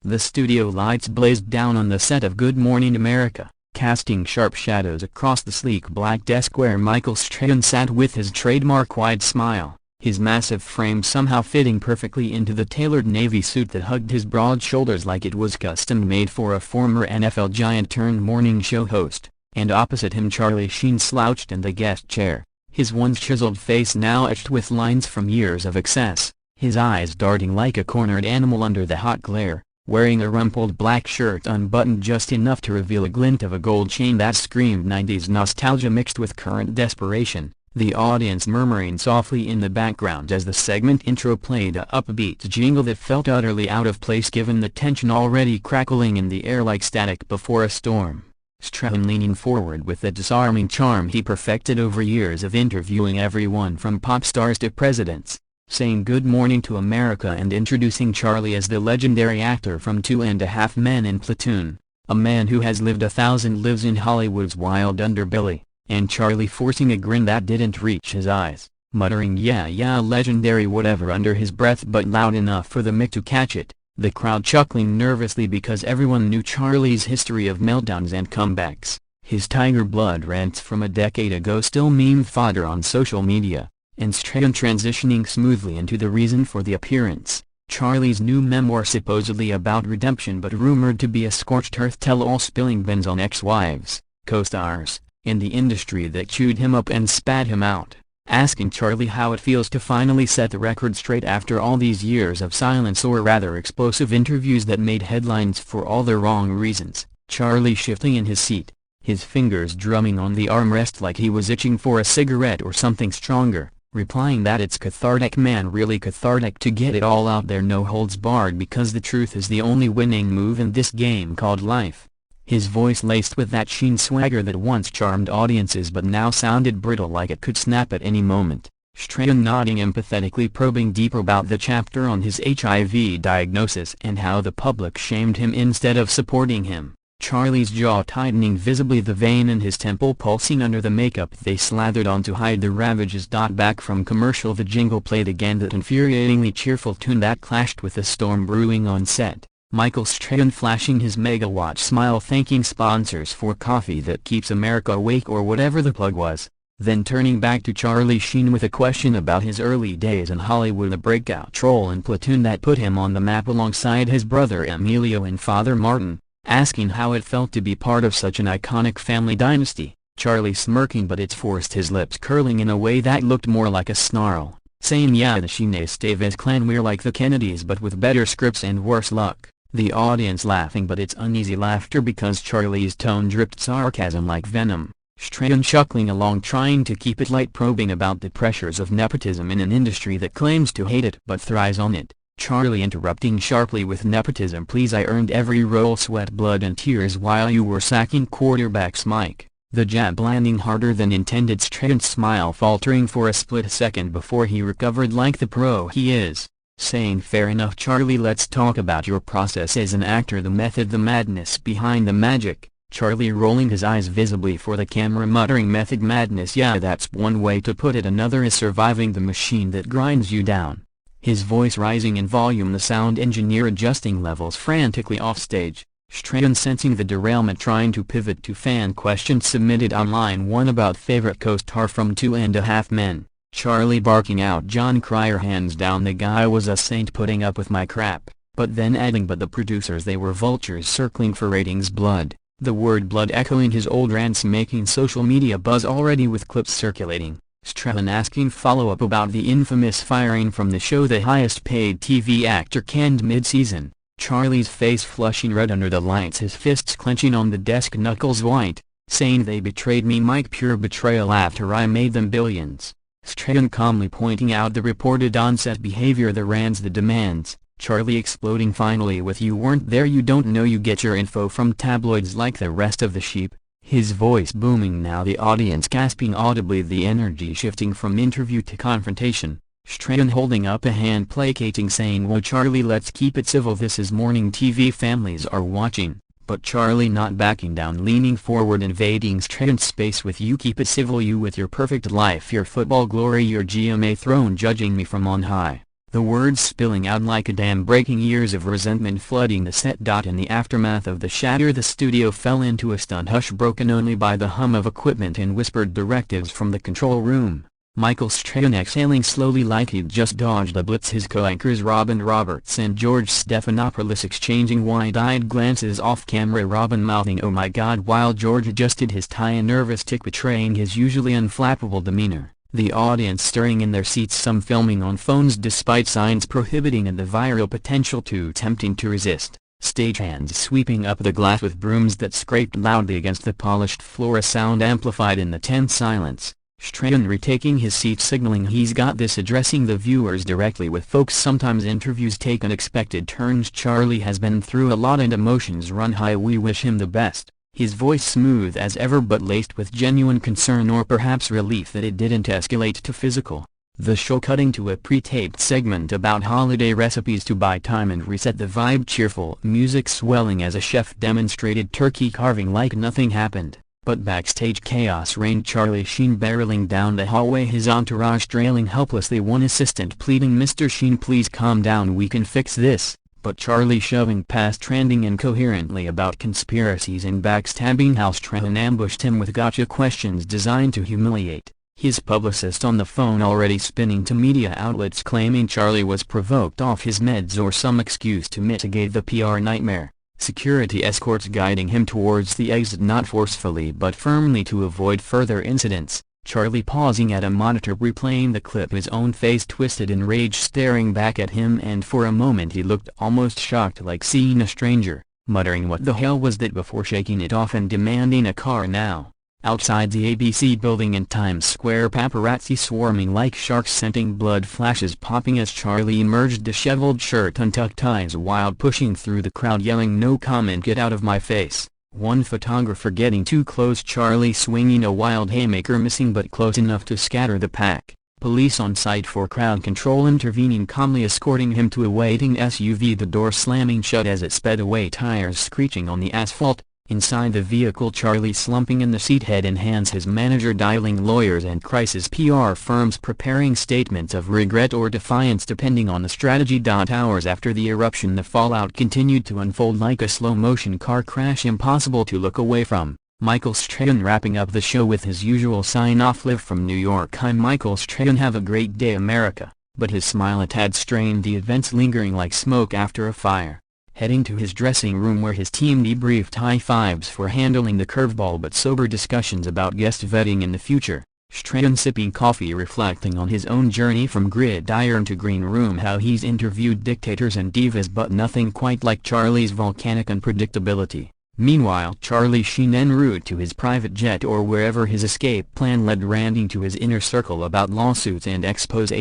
The studio lights blazed down on the set of Good Morning America, casting sharp shadows across the sleek black desk where Michael Strahan sat with his trademark wide smile, his massive frame somehow fitting perfectly into the tailored navy suit that hugged his broad shoulders like it was custom-made for a former NFL giant-turned-morning show host, and opposite him Charlie Sheen slouched in the guest chair, his once chiseled face now etched with lines from years of excess, his eyes darting like a cornered animal under the hot glare, wearing a rumpled black shirt unbuttoned just enough to reveal a glint of a gold chain that screamed 90s nostalgia mixed with current desperation, the audience murmuring softly in the background as the segment intro played a upbeat jingle that felt utterly out of place given the tension already crackling in the air like static before a storm. Strahan leaning forward with the disarming charm he perfected over years of interviewing everyone from pop stars to presidents, saying good morning to America and introducing Charlie as the legendary actor from 2.5 Men and Platoon, a man who has lived 1,000 lives in Hollywood's wild underbelly, and Charlie forcing a grin that didn't reach his eyes, muttering yeah legendary whatever under his breath but loud enough for the mic to catch it, the crowd chuckling nervously because everyone knew Charlie's history of meltdowns and comebacks, his tiger blood rants from a decade ago still meme fodder on social media, and Strahan transitioning smoothly into the reason for the appearance, Charlie's new memoir supposedly about redemption but rumored to be a scorched earth tell-all spilling beans on ex-wives, co-stars, in the industry that chewed him up and spat him out, asking Charlie how it feels to finally set the record straight after all these years of silence or rather explosive interviews that made headlines for all the wrong reasons, Charlie shifting in his seat, his fingers drumming on the armrest like he was itching for a cigarette or something stronger, replying that it's cathartic man really cathartic to get it all out there no holds barred because the truth is the only winning move in this game called life. His voice laced with that Sheen swagger that once charmed audiences but now sounded brittle like it could snap at any moment, Strahan nodding empathetically probing deeper about the chapter on his HIV diagnosis and how the public shamed him instead of supporting him. Charlie's jaw tightening visibly the vein in his temple pulsing under the makeup they slathered on to hide the ravages. Back from commercial the jingle played again that infuriatingly cheerful tune that clashed with the storm brewing on set, Michael Strahan flashing his megawatt smile thanking sponsors for coffee that keeps America awake or whatever the plug was, then turning back to Charlie Sheen with a question about his early days in Hollywood, a breakout role in Platoon that put him on the map alongside his brother Emilio and father Martin, asking how it felt to be part of such an iconic family dynasty, Charlie smirking but it forced his lips curling in a way that looked more like a snarl, saying yeah the Sheen Esteves clan we're like the Kennedys but with better scripts and worse luck, the audience laughing but it's uneasy laughter because Charlie's tone dripped sarcasm like venom, Strahan chuckling along trying to keep it light probing about the pressures of nepotism in an industry that claims to hate it but thrives on it. Charlie interrupting sharply with nepotism please I earned every role sweat blood and tears while you were sacking quarterbacks Mike, the jab landing harder than intended Strahan's smile faltering for a split second before he recovered like the pro he is, saying fair enough Charlie let's talk about your process as an actor the method the madness behind the magic, Charlie rolling his eyes visibly for the camera muttering method madness yeah that's one way to put it another is surviving the machine that grinds you down. His voice rising in volume the sound engineer adjusting levels frantically offstage, Strahan sensing the derailment trying to pivot to fan questions submitted online one about favorite co-star from 2.5 Men, Charlie barking out John Cryer hands down the guy was a saint putting up with my crap, but then adding but the producers they were vultures circling for ratings blood, the word blood echoing his old rants making social media buzz already with clips circulating. Strahan asking follow-up about the infamous firing from the show the highest-paid TV actor canned mid-season, Charlie's face flushing red under the lights his fists clenching on the desk knuckles white, saying they betrayed me Mike pure betrayal after I made them billions, Strahan calmly pointing out the reported on-set behavior that rans the demands, Charlie exploding finally with you weren't there you don't know you get your info from tabloids like the rest of the sheep. His voice booming now the audience gasping audibly the energy shifting from interview to confrontation, Strahan holding up a hand placating saying whoa Charlie let's keep it civil this is morning TV families are watching, but Charlie not backing down leaning forward invading Strahan's space with you keep it civil you with your perfect life your football glory your GMA throne judging me from on high, the words spilling out like a dam, breaking years of resentment flooding the set. In the aftermath of the shatter, the studio fell into a stunned hush broken only by the hum of equipment and whispered directives from the control room. Michael Strahan exhaling slowly like he'd just dodged a blitz, his co-anchors Robin Roberts and George Stephanopoulos exchanging wide-eyed glances off-camera, Robin mouthing "oh my god" while George adjusted his tie, a nervous tic betraying his usually unflappable demeanor. The audience stirring in their seats, some filming on phones despite signs prohibiting and the viral potential too tempting to resist. Stagehands sweeping up the glass with brooms that scraped loudly against the polished floor, a sound amplified in the tense silence. Strahan retaking his seat, signaling he's got this, addressing the viewers directly with folks. Sometimes interviews take unexpected turns. Charlie has been through a lot and emotions run high. We wish him the best. His voice smooth as ever but laced with genuine concern or perhaps relief that it didn't escalate to physical. The show cutting to a pre-taped segment about holiday recipes to buy time and reset the vibe, cheerful music swelling as a chef demonstrated turkey carving like nothing happened. But backstage chaos reigned. Charlie Sheen barreling down the hallway, his entourage trailing helplessly, one assistant pleading, "Mr. Sheen, please calm down, we can fix this." But Charlie shoving past, trending incoherently about conspiracies and backstabbing, how Strahan ambushed him with gotcha questions designed to humiliate. His publicist on the phone already spinning to media outlets claiming Charlie was provoked off his meds or some excuse to mitigate the PR nightmare. Security escorts guiding him towards the exit, not forcefully but firmly to avoid further incidents. Charlie pausing at a monitor replaying the clip, his own face twisted in rage, staring back at him, and for a moment he looked almost shocked, like seeing a stranger, muttering what the hell was that before shaking it off and demanding a car now. Outside the ABC building in Times Square, paparazzi swarming like sharks, scenting blood, flashes popping as Charlie emerged, disheveled shirt untucked, eyes wide, pushing through the crowd yelling, "No comment, get out of my face." One photographer getting too close, Charlie swinging a wild haymaker, missing but close enough to scatter the pack. Police on site for crowd control intervening, calmly escorting him to a waiting SUV, the door slamming shut as it sped away, tires screeching on the asphalt. Inside the vehicle, Charlie slumping in the seat, head in hands, his manager dialing lawyers and crisis PR firms preparing statements of regret or defiance depending on the strategy. Hours after the eruption, the fallout continued to unfold like a slow-motion car crash impossible to look away from. Michael Strahan wrapping up the show with his usual sign-off, live from New York. I'm Michael Strahan, have a great day America. But his smile a tad strained, the events lingering like smoke after a fire. Heading to his dressing room where his team debriefed, high fives for handling the curveball but sober discussions about guest vetting in the future. Strahan sipping coffee, reflecting on his own journey from gridiron to green room, how he's interviewed dictators and divas but nothing quite like Charlie's volcanic unpredictability. Meanwhile, Charlie Sheen en route to his private jet or wherever his escape plan led, ranting to his inner circle about lawsuits and expose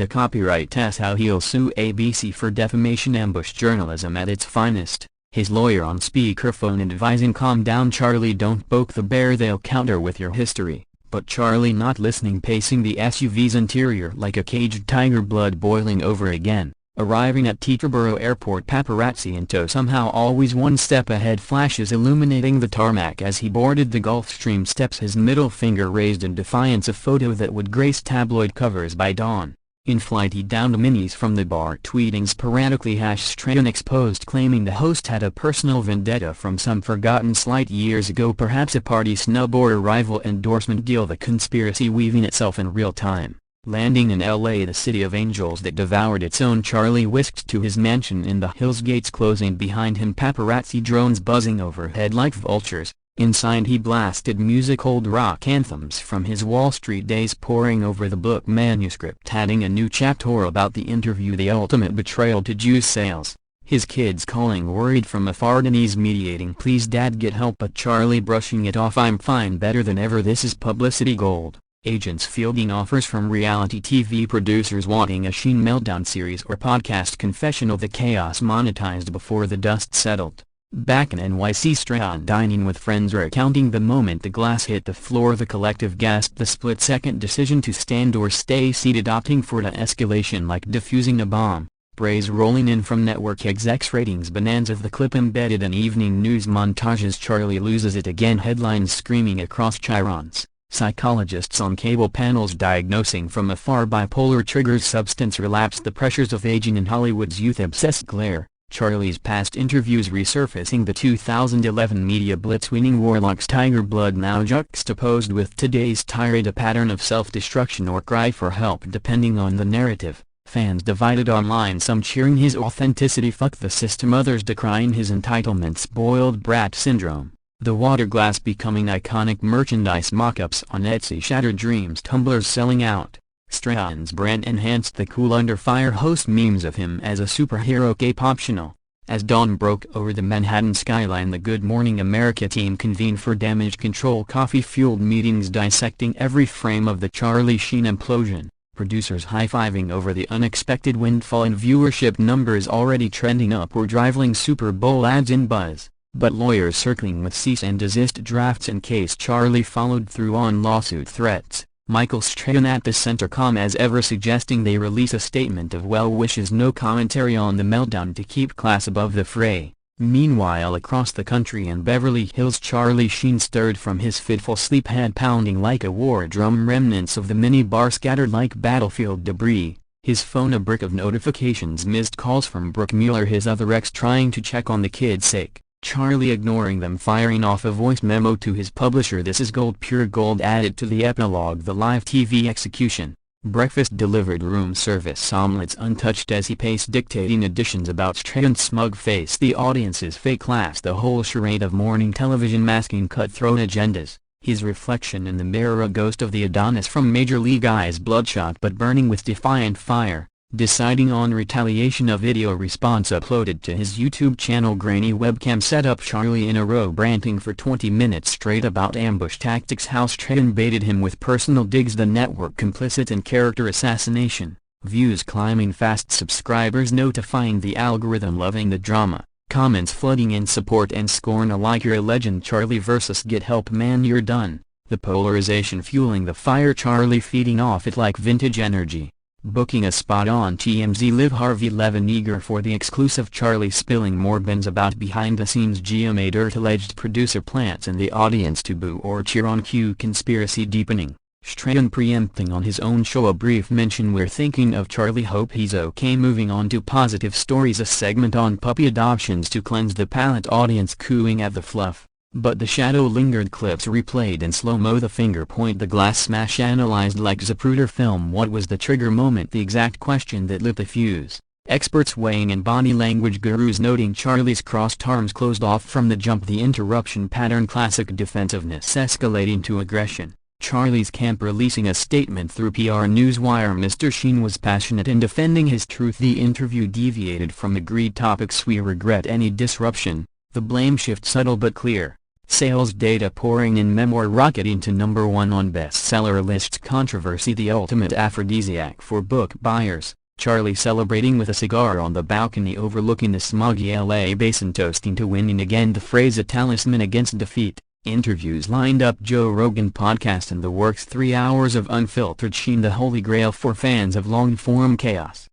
copyright tests, how he'll sue ABC for defamation, ambush journalism at its finest. His lawyer on speakerphone advising, calm down Charlie, don't poke the bear, they'll counter with your history. But Charlie not listening, pacing the SUV's interior like a caged tiger, blood boiling over again. Arriving at Teterboro Airport, paparazzi in tow, somehow always one step ahead, flashes illuminating the tarmac as he boarded the Gulfstream steps, his middle finger raised in defiance, a photo that would grace tabloid covers by dawn. In flight he downed minis from the bar, tweeting sporadically, Strahan exposed, claiming the host had a personal vendetta from some forgotten slight years ago, perhaps a party snub or a rival endorsement deal, the conspiracy weaving itself in real time. Landing in LA, the city of angels that devoured its own, Charlie whisked to his mansion in the hills, gates closing behind him, paparazzi drones buzzing overhead like vultures. Inside he blasted music, old rock anthems from his Wall Street days pouring over the book manuscript, adding a new chapter about the interview, the ultimate betrayal to Jews sales. His kids calling worried from afar, Denise mediating, please dad get help, but Charlie brushing it off, I'm fine, better than ever, this is publicity gold. Agents fielding offers from reality TV producers wanting a Sheen Meltdown series or podcast confessional, the chaos monetized before the dust settled. Back in NYC, Strahan dining with friends recounting the moment the glass hit the floor, the collective gasped, the split-second decision to stand or stay seated, opting for the escalation like defusing a bomb. Praise rolling in from network execs, ratings bonanza, the clip embedded in evening news montages, Charlie loses it again, headlines screaming across chyrons. Psychologists on cable panels diagnosing from afar bipolar triggers substance relapse, the pressures of aging in Hollywood's youth-obsessed glare. Charlie's past interviews resurfacing, the 2011 media blitz winning Warlock's Tiger Blood now juxtaposed with today's tirade, a pattern of self-destruction or cry for help depending on the narrative. Fans divided online, some cheering his authenticity, fuck the system, others decrying his entitlement spoiled brat syndrome. The water glass becoming iconic merchandise, mock-ups on Etsy, shattered dreams, tumblers selling out. Strahan's brand enhanced the Cool Under Fire host, memes of him as a superhero cape optional. As dawn broke over the Manhattan skyline, the Good Morning America team convened for damage control coffee-fueled meetings dissecting every frame of the Charlie Sheen implosion. Producers high-fiving over the unexpected windfall and viewership numbers already trending upward, rivaling Super Bowl ads in buzz. But lawyers circling with cease and desist drafts in case Charlie followed through on lawsuit threats. Michael Strahan at the center, calm as ever, suggesting they release a statement of well wishes, no commentary on the meltdown to keep class above the fray. Meanwhile, across the country in Beverly Hills, Charlie Sheen stirred from his fitful sleep, head pounding like a war drum, remnants of the mini-bar scattered like battlefield debris. His phone a brick of notifications, missed calls from Brooke Mueller, his other ex, trying to check on the kid's sake. Charlie ignoring them, firing off a voice memo to his publisher, "This is gold, pure gold," added to the epilogue the live TV execution. Breakfast delivered, room service omelets untouched as he paced, dictating additions about Strahan's smug face, the audience's fake laughs, the whole charade of morning television masking cutthroat agendas. His reflection in the mirror, a ghost of the Adonis from Major League, eyes bloodshot but burning with defiant fire. Deciding on retaliation, a video response uploaded to his YouTube channel. Grainy webcam setup, Charlie in a row ranting for 20 minutes straight about ambush tactics, how Strahan baited him with personal digs, the network complicit in character assassination. Views climbing fast, subscribers notifying the algorithm, loving the drama. Comments flooding in support and scorn alike. "You're a legend, Charlie," versus "Get help, man, you're done." The polarization fueling the fire, Charlie feeding off it like vintage energy. Booking a spot on TMZ, Liv Harvey Levin eager for the exclusive. Charlie spilling more bins about behind-the-scenes GMA dirt, alleged producer plants in the audience to boo or cheer on cue, conspiracy deepening. Strahan preempting on his own show, a brief mention, "We're thinking of Charlie, hope he's okay." Moving on to positive stories, a segment on puppy adoptions to cleanse the palate, audience cooing at the fluff. But the shadow lingered, clips replayed in slow-mo, the finger point, the glass smash analyzed like Zapruder film. What was the trigger moment? The exact question that lit the fuse. Experts weighing in, body language gurus noting Charlie's crossed arms closed off from the jump, the interruption pattern, classic defensiveness escalating to aggression. Charlie's camp releasing a statement through PR Newswire. Mr. Sheen was passionate in defending his truth. The interview deviated from agreed topics. "We regret any disruption." The blame shift subtle but clear. Sales data pouring in, memoir rocketing to #1 on bestseller lists, controversy the ultimate aphrodisiac for book buyers. Charlie celebrating with a cigar on the balcony overlooking the smoggy LA basin, toasting to winning again, the phrase a talisman against defeat. Interviews lined up, Joe Rogan podcast in the works, 3 hours of unfiltered Sheen, the holy grail for fans of long-form chaos.